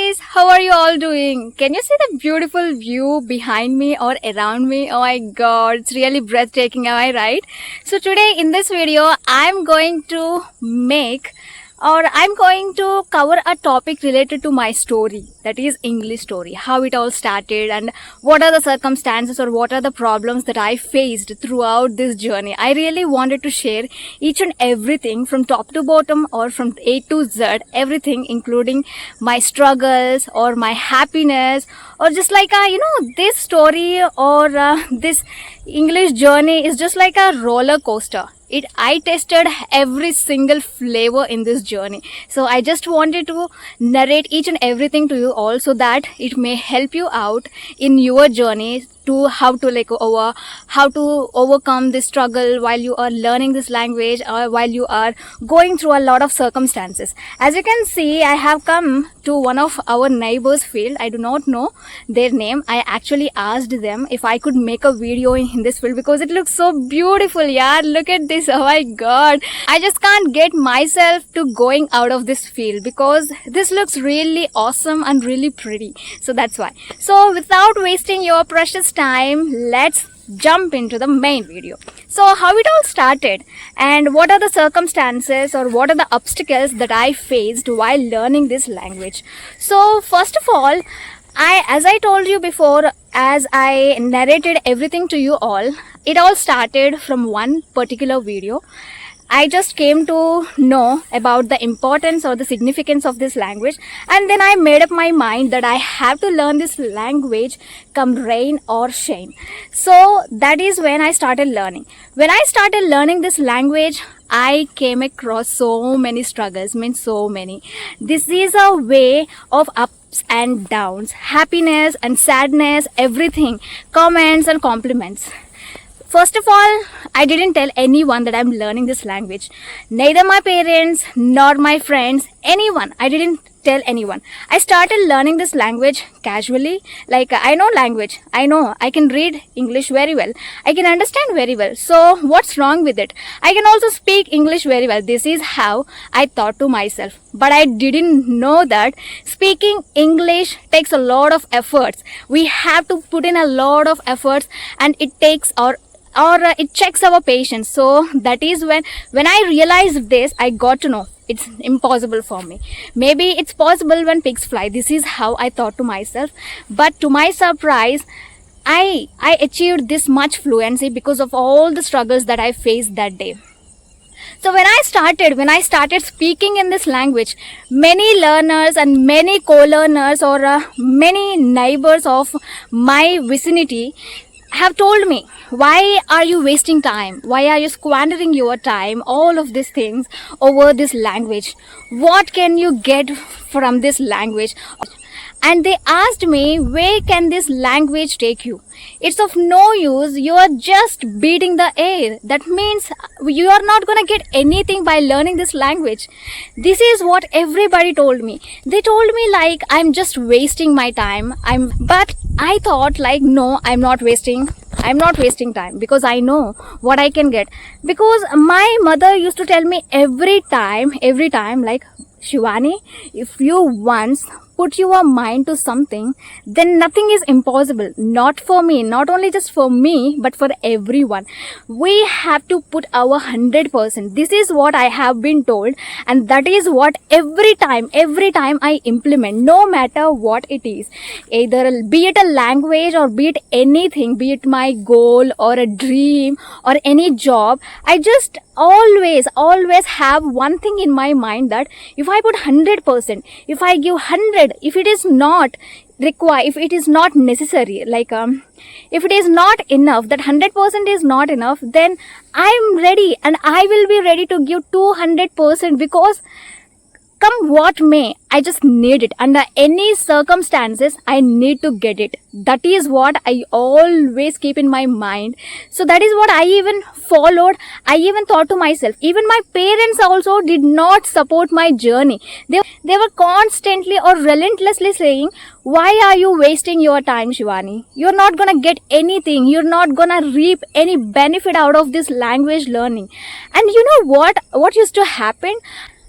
guys, how are you all doing? Can you see the beautiful view behind me or around me? Oh my god, it's really breathtaking, am I right? So today in this video, I'm going to cover a topic related to my story, that is English story, how it all started and what are the circumstances or what are the problems that I faced throughout this journey. I really wanted to share each and everything from top to bottom or from A to Z, everything including my struggles or my happiness or just like this story or this English journey is just like a roller coaster. I tested every single flavor in this journey. So I just wanted to narrate each and everything to you all so that it may help you out in your journey to how to overcome this struggle while you are learning this language or while you are going through a lot of circumstances. As you can see, I have come to one of our neighbors' field. I do not know their name. I actually asked them if I could make a video in this field because it looks so beautiful. Yeah, look at this. Oh my god, I just can't get myself to going out of this field because this looks really awesome and really pretty. So that's why. So without wasting your precious time, let's jump into the main video. So how it all started and what are the circumstances or what are the obstacles that I faced while learning this language. So first of all, as I told you before, as I narrated everything to you all, it all started from one particular video. I just came to know about the importance or the significance of this language, and then I made up my mind that I have to learn this language come rain or shine. So that is when I started learning. When I started learning this language, I came across so many struggles, so many. This is a way of ups and downs, happiness and sadness, everything, comments and compliments. First of all, I didn't tell anyone that I'm learning this language. Neither my parents nor my friends, anyone. I didn't tell anyone. I started learning this language casually. Like, I know language. I know. I can read English very well. I can understand very well. So what's wrong with it? I can also speak English very well. This is how I thought to myself. But I didn't know that speaking English takes a lot of efforts. We have to put in a lot of efforts, and it takes it checks our patience. So that is when I realized this, I got to know it's impossible for me. Maybe it's possible when pigs fly. This is how I thought to myself. But to my surprise, I achieved this much fluency because of all the struggles that I faced that day. So when I started speaking in this language, many learners and many co-learners or many neighbors of my vicinity have told me, why are you wasting time? Why are you squandering your time? All of these things over this language. What can you get from this language? And they asked me, where can this language take you? It's of no use. You are just beating the air. That means you are not going to get anything by learning this language. This is what everybody told me. They told me like I'm just wasting my time. But I thought like, no, I'm not wasting time because I know what I can get. Because my mother used to tell me every time like, Sivani, if you once put your mind to something, then nothing is impossible. Not for me, not only just for me, but for everyone. We have to put our 100%. This is what I have been told, and that is what every time I implement, no matter what it is. Either be it a language or be it anything, be it my goal or a dream or any job, I just always have one thing in my mind that if I put 100%, if I give 100, if it is not required, if it is not necessary, like if it is not enough, that 100% is not enough, then I'm ready and I will be ready to give 200% because come what may, I just need it. Under any circumstances, I need to get it. That is what I always keep in my mind. So that is what I even followed. I even thought to myself, even my parents also did not support my journey. They were constantly or relentlessly saying, why are you wasting your time, Sivani? You're not gonna get anything. You're not gonna reap any benefit out of this language learning. And you know what used to happen?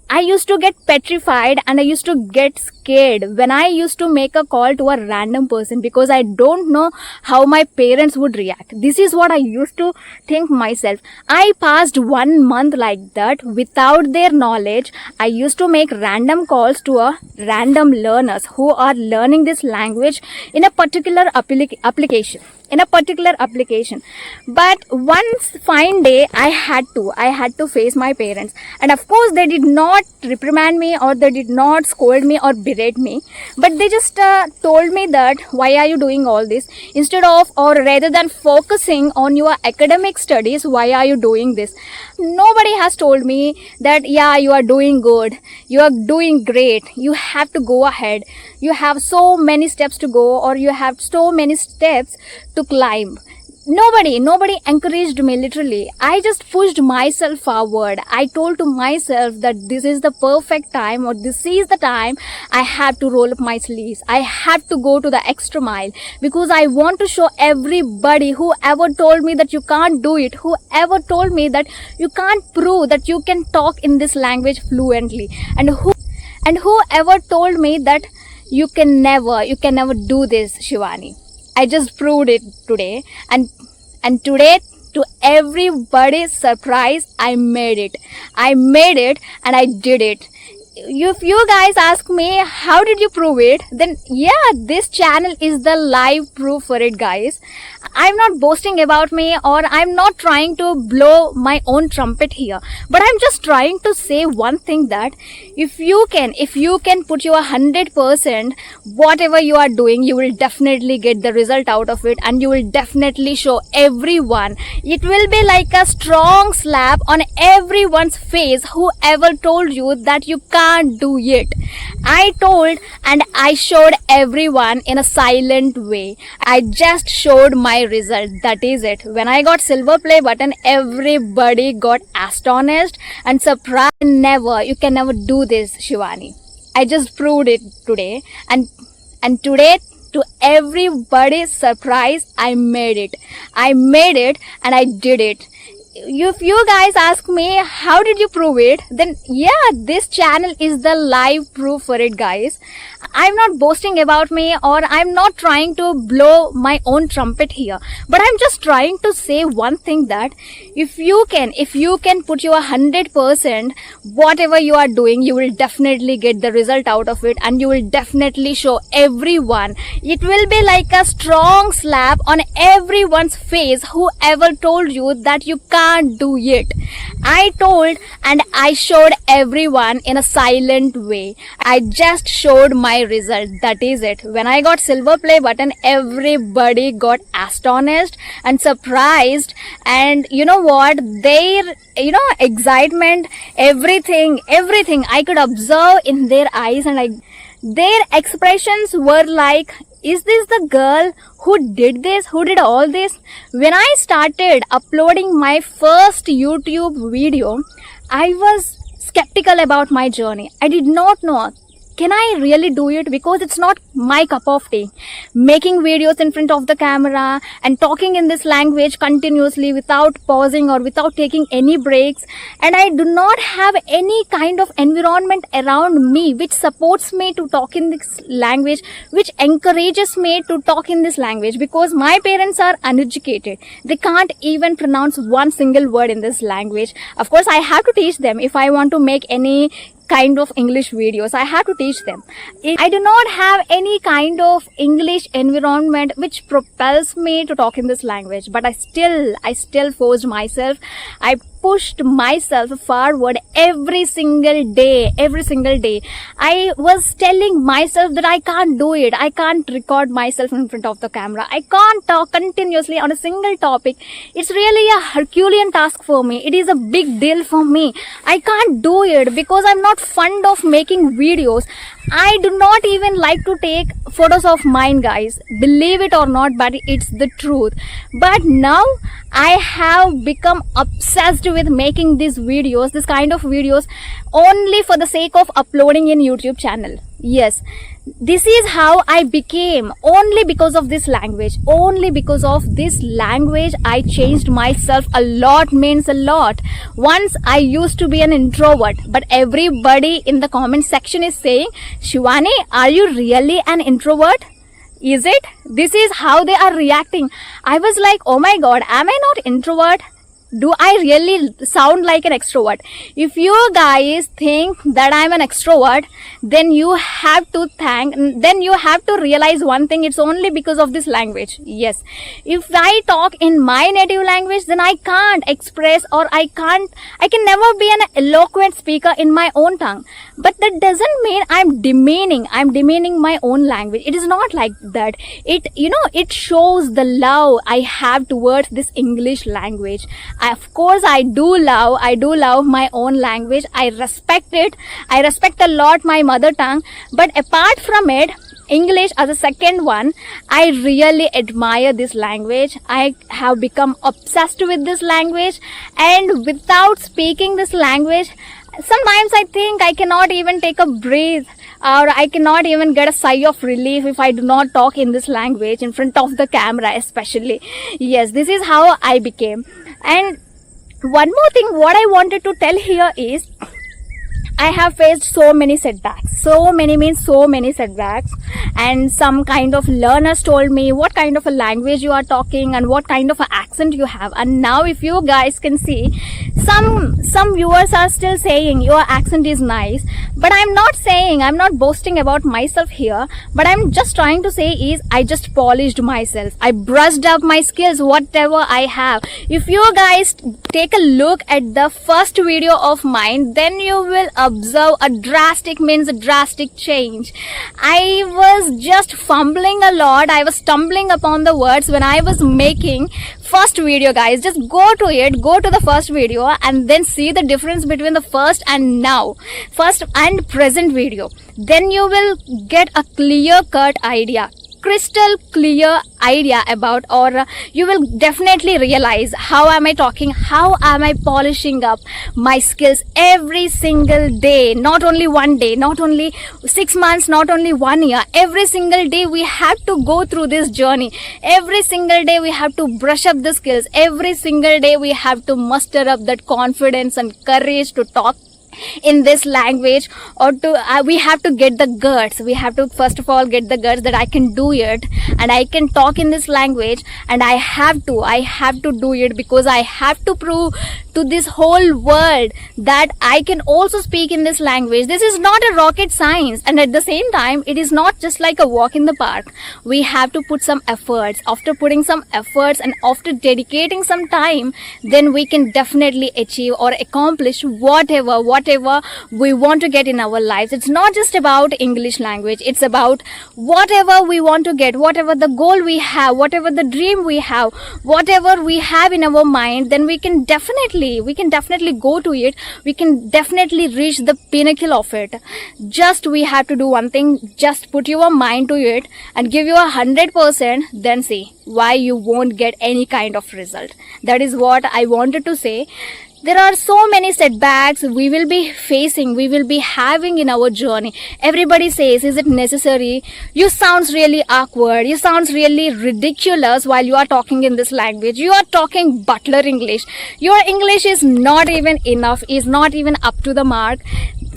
I used to get petrified and I used to get scared when I used to make a call to a random person because I don't know how my parents would react. This is what I used to think myself. I passed 1 month like that without their knowledge. I used to make random calls to a random learners who are learning this language in a particular application. But one fine day I had to face my parents, and of course they did not reprimand me or they did not scold me or berate me, but they just told me that why are you doing all this, instead of, or rather than focusing on your academic studies, why are you doing this? Nobody has told me that yeah, you are doing good, you are doing great, you have to go ahead, you have so many steps to go, or you have so many steps to climb. Nobody encouraged me. Literally, I just pushed myself forward. I told to myself that this is the perfect time, or this is the time I have to roll up my sleeves. I have to go to the extra mile because I want to show everybody, whoever told me that you can't do it, whoever told me that you can't prove that you can talk in this language fluently, and whoever told me that you can never do this, Shivani. I just proved it today, and today, to everybody's surprise, I made it, and I did it. If you guys ask me how did you prove it, then yeah, this channel is the live proof for it, guys. I'm not boasting about me, or I'm not trying to blow my own trumpet here, but I'm just trying to say one thing, that if you can put your 100%, whatever you are doing, you will definitely get the result out of it, and you will definitely show everyone. It will be like a strong slap on everyone's face whoever told you that you can't do it. I told and I showed everyone in a silent way. I just showed my result. That is it. When I got silver play button, everybody got astonished and surprised. You can never do this, Shivani. I just proved it today, and today, to everybody's surprise, I made it, and I did it. If you guys ask me how did you prove it, then yeah, this channel is the live proof for it, guys. I'm not boasting about me, or I'm not trying to blow my own trumpet here, but I'm just trying to say one thing, that if you can put your 100%, whatever you are doing, you will definitely get the result out of it, and you will definitely show everyone. It will be like a strong slap on everyone's face whoever told you that you can't do it. I told and I showed everyone in a silent way. I just showed my result. That is it. When I got silver play button, everybody got astonished and surprised, and you know what, their excitement, everything I could observe in their eyes, and their expressions were like, is this the girl who did this, who did all this? When I started uploading my first YouTube video, I was skeptical about my journey. I did not know, can I really do it? Because it's not my cup of tea. Making videos in front of the camera and talking in this language continuously without pausing or without taking any breaks. And I do not have any kind of environment around me which supports me to talk in this language, which encourages me to talk in this language, because my parents are uneducated. They can't even pronounce one single word in this language. Of course, I have to teach them if I want to make any kind of English videos. I have to teach them. I do not have any kind of English environment which propels me to talk in this language, but I still forced myself. I pushed myself forward every single day. I was telling myself that I can't do it. I can't record myself in front of the camera. I can't talk continuously on a single topic. It's really a Herculean task for me. It is a big deal for me. I can't do it because I'm not fond of making videos. I do not even like to take photos of mine, guys. Believe it or not, but it's the truth. But now I have become obsessed with making these videos, this kind of videos, only for the sake of uploading in YouTube channel. Yes, this is how I became. Only because of this language. Only because of this language, I changed myself a lot, means a lot. Once I used to be an introvert, but everybody in the comment section is saying, Shivani, are you really an introvert? Is it? This is how they are reacting. I was like, oh my god, am I not introvert? Do I really sound like an extrovert? If you guys think that I'm an extrovert, then you have to realize one thing, it's only because of this language. Yes, if I talk in my native language, then I can't express, or I can never be an eloquent speaker in my own tongue. But that doesn't mean I'm demeaning my own language. It is not like that. It shows the love I have towards this English language. Of course, I do love my own language. I respect it. I respect a lot my mother tongue. But apart from it, English as a second one, I really admire this language. I have become obsessed with this language, and without speaking this language, sometimes I think I cannot even take a breath, or I cannot even get a sigh of relief if I do not talk in this language in front of the camera, especially. Yes, this is how I became. And one more thing, what I wanted to tell here is, I have faced so many setbacks. So many setbacks. And some kind of learners told me what kind of a language you are talking and what kind of an accent you have. And now if you guys can see, some viewers are still saying your accent is nice. But I'm not boasting about myself here. But I'm just trying to say is, I just polished myself. I brushed up my skills, whatever I have. If you guys take a look at the first video of mine, then you will observe a drastic change. I was just fumbling a lot. I was stumbling upon the words when I was making first video, guys. Just go to the first video and then see the difference between the first and present video. Then you will get a crystal clear idea about, or you will definitely realize how am I talking, how am I polishing up my skills every single day. Not only one day, not only 6 months, not only 1 year. Every single day we have to go through this journey. Every single day we have to brush up the skills. Every single day we have to muster up that confidence and courage to talk in this language, or we have to get the guts. We have to first of all get the guts that I can do it and I can talk in this language, and I have to do it, because I have to prove to this whole world that I can also speak in this language. This is not a rocket science, and at the same time it is not just like a walk in the park. We have to put some efforts. After putting some efforts and after dedicating some time, then we can definitely achieve or accomplish whatever we want to get in our lives. It's not just about English language. It's about whatever we want to get, whatever the goal we have, whatever the dream we have, whatever we have in our mind, then we can definitely go to it. We can definitely reach the pinnacle of it. Just we have to do one thing, just put your mind to it and give you 100%, then see why you won't get any kind of result. That is what I wanted to say. There are so many setbacks we will be facing, we will be having in our journey. Everybody says, is it necessary? You sounds really awkward. You sounds really ridiculous while you are talking in this language. You are talking butler English. Your English is not even enough, is not even up to the mark.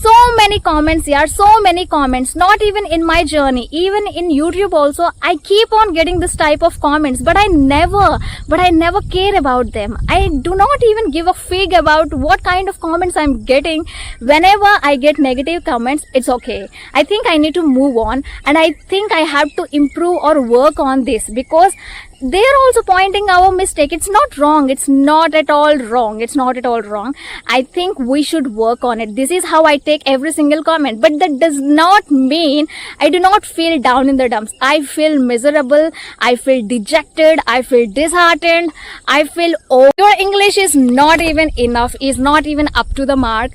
So many comments here, so many comments, not even in my journey, even in YouTube also, I keep on getting this type of comments, but I never care about them. I do not even give a fig about what kind of comments I'm getting. Whenever I get negative comments, it's okay. I think I need to move on, and I think I have to improve or work on this, because they are also pointing our mistake. It's not wrong. It's not at all wrong. It's not at all wrong. I think we should work on it. This is how I take every single comment. But that does not mean I do not feel down in the dumps. I feel miserable. I feel dejected. I feel disheartened. I feel, oh, your English is not even enough, is not even up to the mark.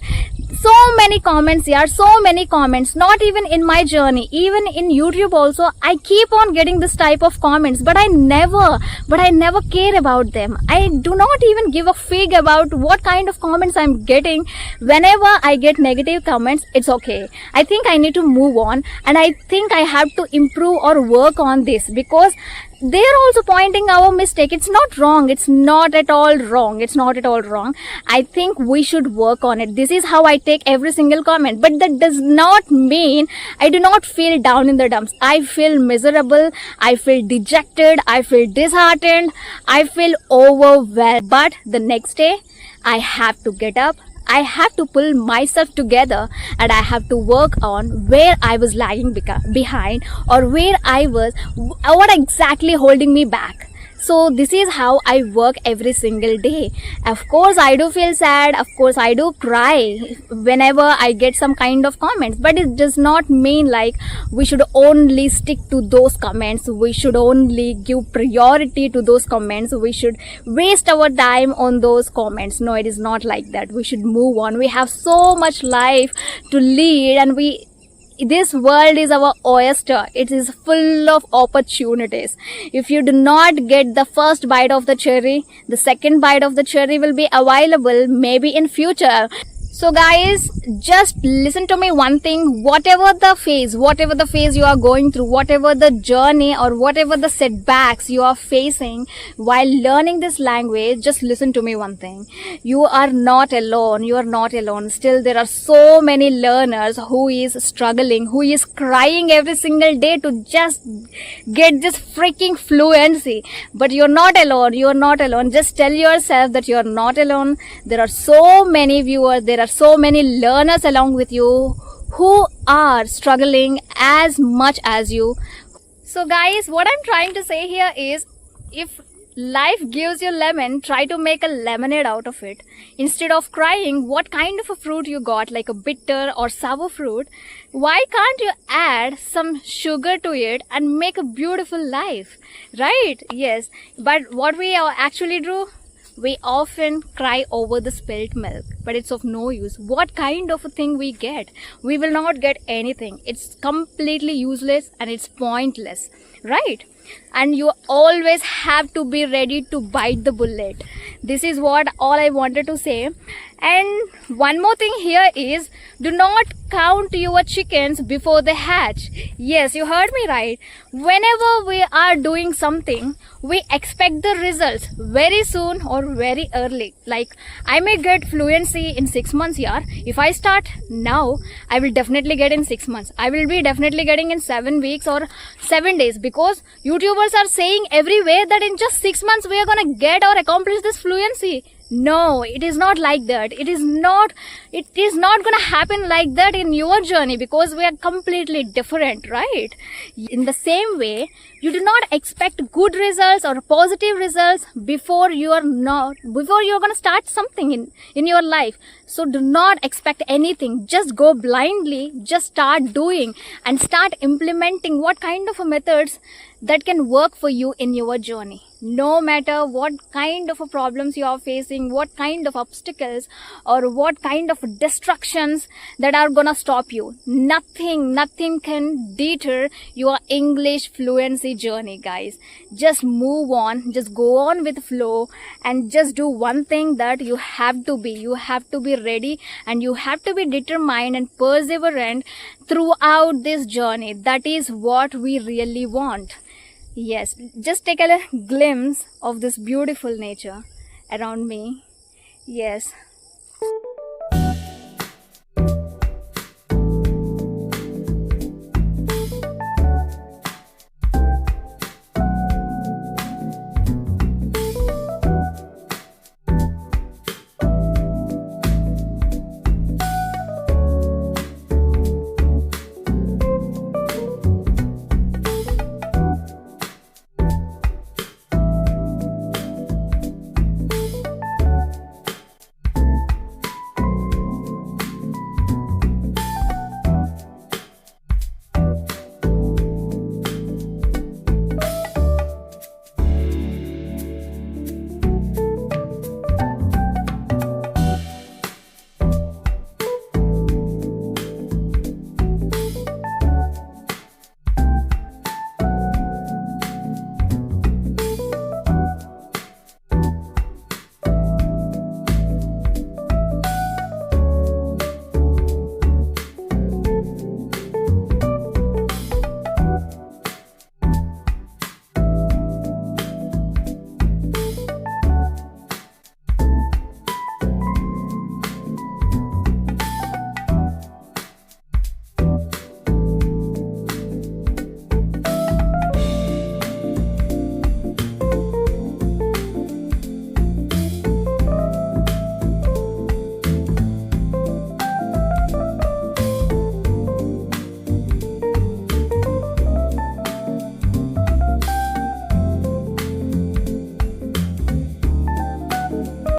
So many comments, yeah, so many comments. Not even in my journey, even in YouTube also, I keep on getting this type of comments, but I never care about them. I do not even give a fig about what kind of comments I'm getting. Whenever I get negative comments, it's okay. I think I need to move on, and I think I have to improve or work on this, because they're also pointing our mistake. It's not wrong. It's not at all wrong. It's not at all wrong. I think we should work on it. This is how I take every single comment. But that does not mean I do not feel down in the dumps. I feel miserable. I feel dejected. I feel disheartened. I feel overwhelmed. But the next day, I have to get up. I have to pull myself together, and I have to work on where I was lagging behind, or where I was, what exactly holding me back. So this is how I work every single day. Of course, I do feel sad. Of course, I do cry whenever I get some kind of comments. But it does not mean like we should only stick to those comments. We should only give priority to those comments. We should waste our time on those comments. No, it is not like that. We should move on. We have so much life to lead, and this world is our oyster. It is full of opportunities. If you do not get the first bite of the cherry, the second bite of the cherry will be available maybe in future. So guys, just listen to me one thing. Whatever the phase you are going through, whatever the journey or whatever the setbacks you are facing while learning this language, just listen to me one thing. You are not alone. You are not alone. Still, there are so many learners who is struggling, who is crying every single day to just get this freaking fluency. But you're not alone. You are not alone. Just tell yourself that you are not alone. There are so many viewers. There are so many learners along with you who are struggling as much as you. So guys, what I'm trying to say here is, if life gives you lemon, try to make a lemonade out of it. Instead of crying what kind of a fruit you got, like a bitter or sour fruit, why can't you add some sugar to it and make a beautiful life, right? Yes, but what we actually do, we often cry over the spilt milk, but it's of no use. What kind of a thing we get? We will not get anything. It's completely useless and it's pointless, right? And you always have to be ready to bite the bullet. This is what all I wanted to say. And one more thing here is, do not count your chickens before they hatch. Yes, you heard me right. Whenever we are doing something, we expect the results very soon or very early. Like, I may get fluency in 6 months here. If I start now, I will definitely get in 6 months. I will be definitely getting in 7 weeks or 7 days, because YouTubers are saying everywhere that in just 6 months we are gonna get or accomplish this fluency. No, it is not like that. It is not gonna happen like that in your journey, because we are completely different, right? In the same way, you do not expect good results or positive results before you're gonna start something in your life. So do not expect anything. Just go blindly. Just start doing and start implementing what kind of methods that can work for you in your journey. No matter what kind of problems you are facing, what kind of obstacles or what kind of distractions that are gonna stop you, nothing can deter your English fluency journey, guys. Just move on, just go on with flow, and just do one thing, that you have to be ready, and you have to be determined and perseverant throughout this journey. That is what we really want. Yes, just take a glimpse of this beautiful nature around me. Yes,